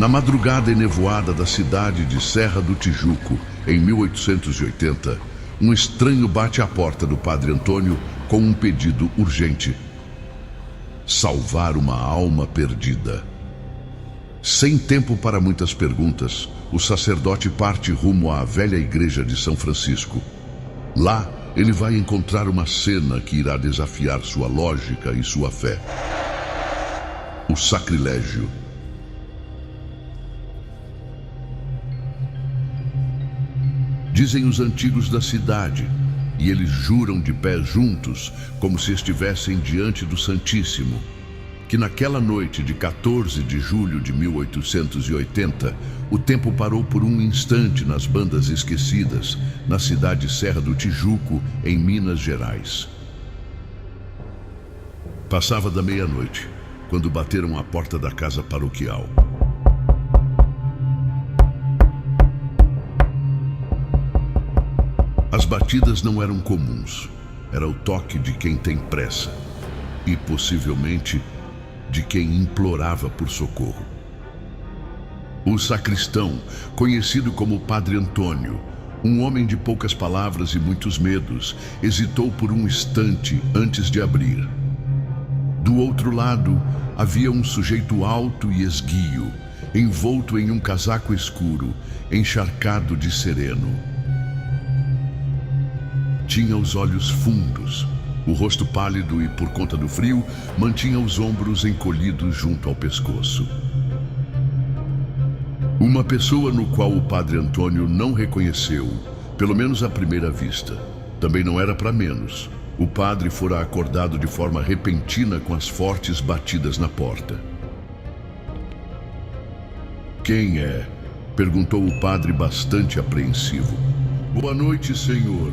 Na madrugada enevoada da cidade de Serra do Tijuco, em 1880, um estranho bate à porta do Padre Antônio com um pedido urgente: salvar uma alma perdida. Sem tempo para muitas perguntas, o sacerdote parte rumo à velha igreja de São Francisco. Lá, ele vai encontrar uma cena que irá desafiar sua lógica e sua fé: o sacrilégio. Dizem os antigos da cidade, e eles juram de pé juntos, como se estivessem diante do Santíssimo, que naquela noite de 14 de julho de 1880, o tempo parou por um instante nas Bandas Esquecidas, na cidade Serra do Tijuco, em Minas Gerais. Passava da meia-noite, quando bateram à porta da casa paroquial. As batidas não eram comuns. Era o toque de quem tem pressa e, possivelmente, de quem implorava por socorro. O sacristão, conhecido como Padre Antônio, um homem de poucas palavras e muitos medos, hesitou por um instante antes de abrir. Do outro lado, havia um sujeito alto e esguio, envolto em um casaco escuro, encharcado de sereno. Tinha os olhos fundos, o rosto pálido e, por conta do frio, mantinha os ombros encolhidos junto ao pescoço. Uma pessoa no qual o Padre Antônio não reconheceu, pelo menos à primeira vista. Também não era para menos. O padre fora acordado de forma repentina com as fortes batidas na porta. "Quem é?" perguntou o padre, bastante apreensivo. "Boa noite, senhor.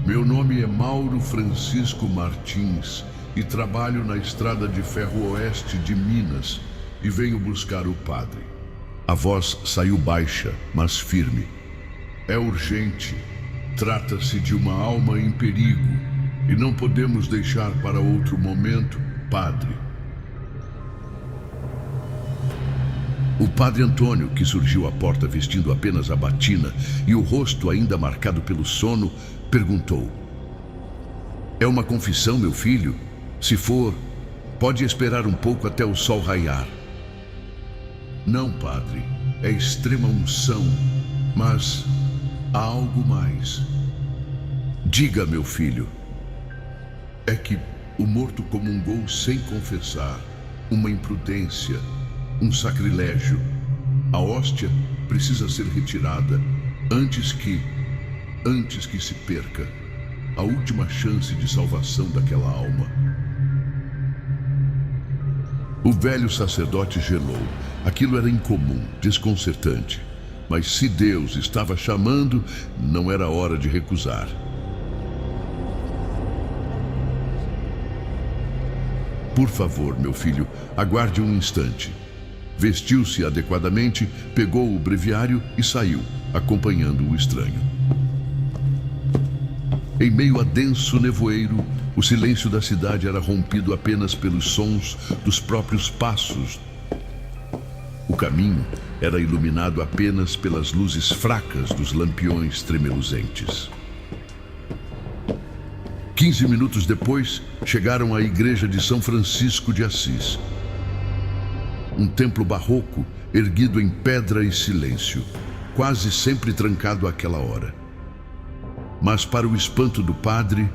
Meu nome é Mauro Francisco Martins e trabalho na estrada de ferro oeste de Minas e venho buscar o padre." A voz saiu baixa, mas firme. "É urgente. Trata-se de uma alma em perigo e não podemos deixar para outro momento, padre." O Padre Antônio, que surgiu à porta vestindo apenas a batina e o rosto ainda marcado pelo sono, perguntou: "É uma confissão, meu filho? Se for, pode esperar um pouco até o sol raiar." "Não, padre, é extrema unção, mas há algo mais." "Diga, meu filho." "É que o morto comungou sem confessar, uma imprudência, um sacrilégio. A hóstia precisa ser retirada antes que se perca a última chance de salvação daquela alma." O velho sacerdote gelou. Aquilo era incomum, desconcertante. Mas se Deus estava chamando, não era hora de recusar. "Por favor, meu filho, aguarde um instante." Vestiu-se adequadamente, pegou o breviário e saiu, acompanhando o estranho. Em meio a denso nevoeiro, o silêncio da cidade era rompido apenas pelos sons dos próprios passos. O caminho era iluminado apenas pelas luzes fracas dos lampiões tremeluzentes. 15 minutos depois, chegaram à igreja de São Francisco de Assis. Um templo barroco, erguido em pedra e silêncio, quase sempre trancado àquela hora. Mas, para o espanto do padre,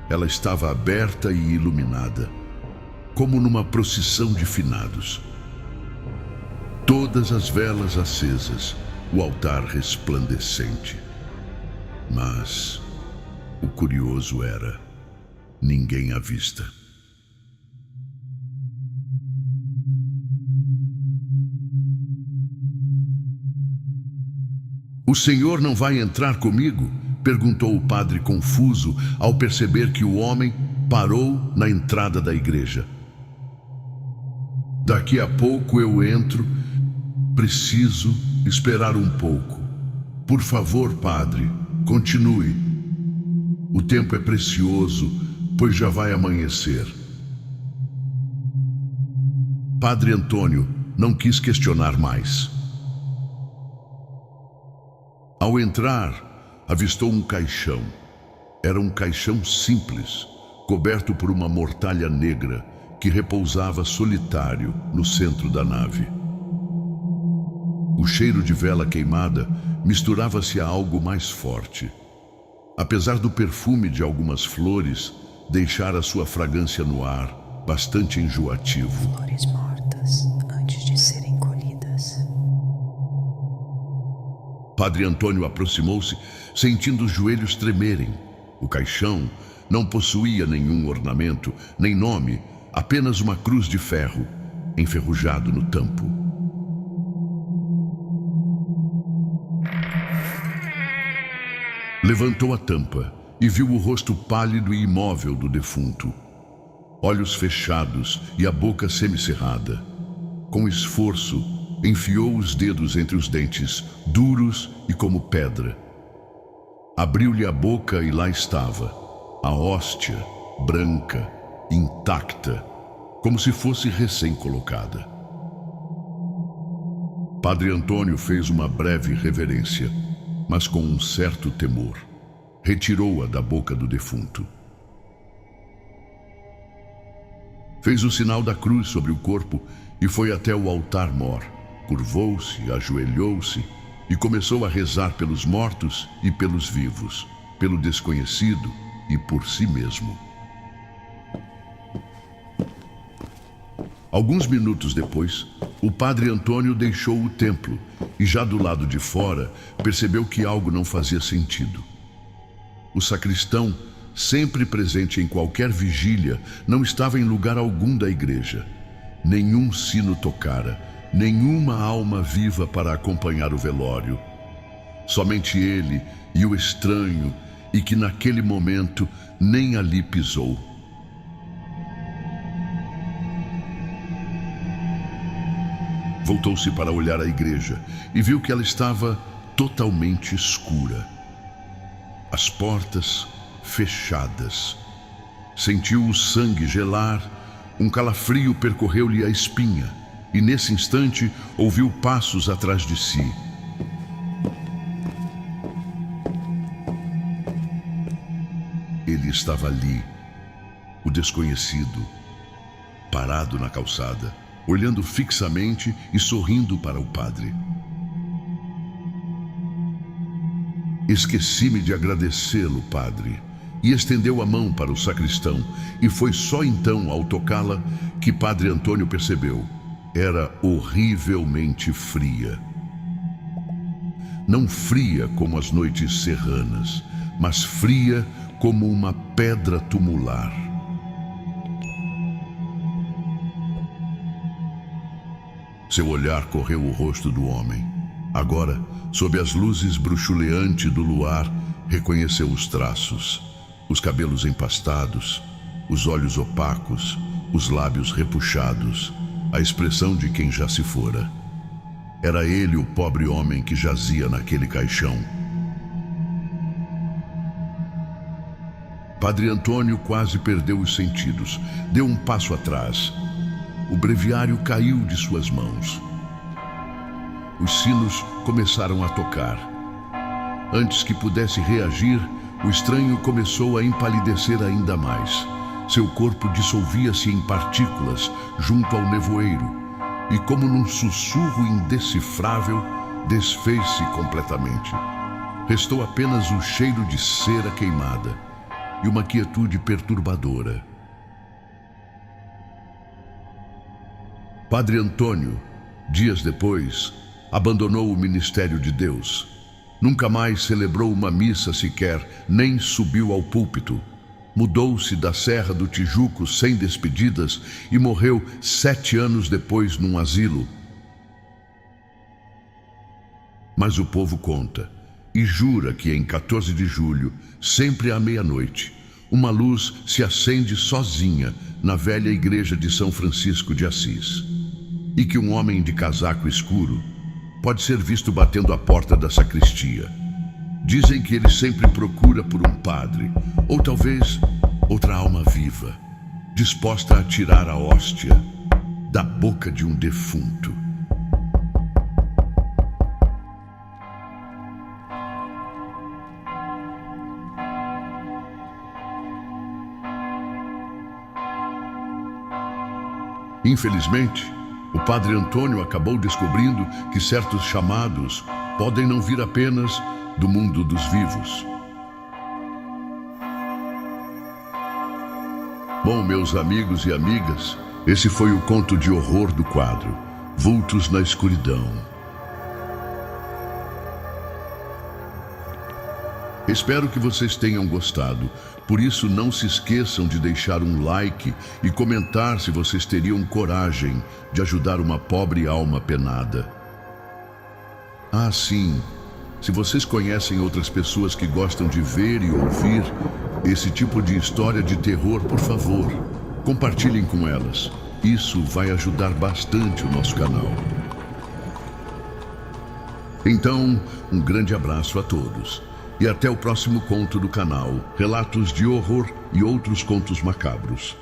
ela estava aberta e iluminada, como numa procissão de finados. Todas as velas acesas, o altar resplandecente. Mas o curioso era: ninguém à vista. "O senhor não vai entrar comigo?" perguntou o padre confuso ao perceber que o homem parou na entrada da igreja. "Daqui a pouco eu entro. Preciso esperar um pouco. Por favor, padre, continue. O tempo é precioso, pois já vai amanhecer." Padre Antônio não quis questionar mais. Ao entrar, avistou um caixão. Era um caixão simples, coberto por uma mortalha negra que repousava solitário no centro da nave. O cheiro de vela queimada misturava-se a algo mais forte. Apesar do perfume de algumas flores deixar a sua fragrância no ar, bastante enjoativo. Flores mortas antes de serem colhidas. Padre Antônio aproximou-se, sentindo os joelhos tremerem. O caixão não possuía nenhum ornamento, nem nome, apenas uma cruz de ferro, enferrujado no tampo. Levantou a tampa e viu o rosto pálido e imóvel do defunto. Olhos fechados e a boca semicerrada. Com esforço, enfiou os dedos entre os dentes, duros e como pedra. Abriu-lhe a boca e lá estava, a hóstia, branca, intacta, como se fosse recém-colocada. Padre Antônio fez uma breve reverência, mas com um certo temor. Retirou-a da boca do defunto. Fez o sinal da cruz sobre o corpo e foi até o altar-mor. Curvou-se, ajoelhou-se e começou a rezar pelos mortos e pelos vivos, pelo desconhecido e por si mesmo. Alguns minutos depois, o padre Antônio deixou o templo e já do lado de fora percebeu que algo não fazia sentido. O sacristão, sempre presente em qualquer vigília, não estava em lugar algum da igreja. Nenhum sino tocara, nenhuma alma viva para acompanhar o velório. Somente ele e o estranho, e que naquele momento nem ali pisou. Voltou-se para olhar a igreja e viu que ela estava totalmente escura. As portas fechadas. Sentiu o sangue gelar, um calafrio percorreu-lhe a espinha e nesse instante ouviu passos atrás de si. Ele estava ali, o desconhecido, parado na calçada, olhando fixamente e sorrindo para o padre. Esqueci-me de agradecê-lo, padre, e estendeu a mão para o sacristão, e foi só então, ao tocá-la, que padre Antônio percebeu. Era horrivelmente fria. Não fria como as noites serranas, mas fria como uma pedra tumular. Seu olhar correu o rosto do homem. Agora, sob as luzes bruxuleantes do luar, reconheceu os traços, os cabelos empastados, os olhos opacos, os lábios repuxados, a expressão de quem já se fora. Era ele o pobre homem que jazia naquele caixão. Padre Antônio quase perdeu os sentidos. Deu um passo atrás. O breviário caiu de suas mãos. Os sinos começaram a tocar. Antes que pudesse reagir, o estranho começou a empalidecer ainda mais. Seu corpo dissolvia-se em partículas junto ao nevoeiro e, como num sussurro indecifrável, desfez-se completamente. Restou apenas o cheiro de cera queimada e uma quietude perturbadora. Padre Antônio, dias depois, abandonou o ministério de Deus. Nunca mais celebrou uma missa sequer, nem subiu ao púlpito. Mudou-se da Serra do Tijuco sem despedidas e morreu 7 anos depois num asilo. Mas o povo conta e jura que em 14 de julho, sempre à meia-noite, uma luz se acende sozinha na velha igreja de São Francisco de Assis, e que um homem de casaco escuro pode ser visto batendo a porta da sacristia. Dizem que ele sempre procura por um padre, ou talvez outra alma viva, disposta a tirar a hóstia da boca de um defunto. Infelizmente, o Padre Antônio acabou descobrindo que certos chamados podem não vir apenas do mundo dos vivos. Bom, meus amigos e amigas, esse foi o conto de horror do quadro Vultos na Escuridão. Espero que vocês tenham gostado. Por isso, não se esqueçam de deixar um like e comentar se vocês teriam coragem de ajudar uma pobre alma penada. Ah, sim. Se vocês conhecem outras pessoas que gostam de ver e ouvir esse tipo de história de terror, por favor, compartilhem com elas. Isso vai ajudar bastante o nosso canal. Então, um grande abraço a todos. E até o próximo conto do canal, Relatos de Horror e Outros Contos Macabros.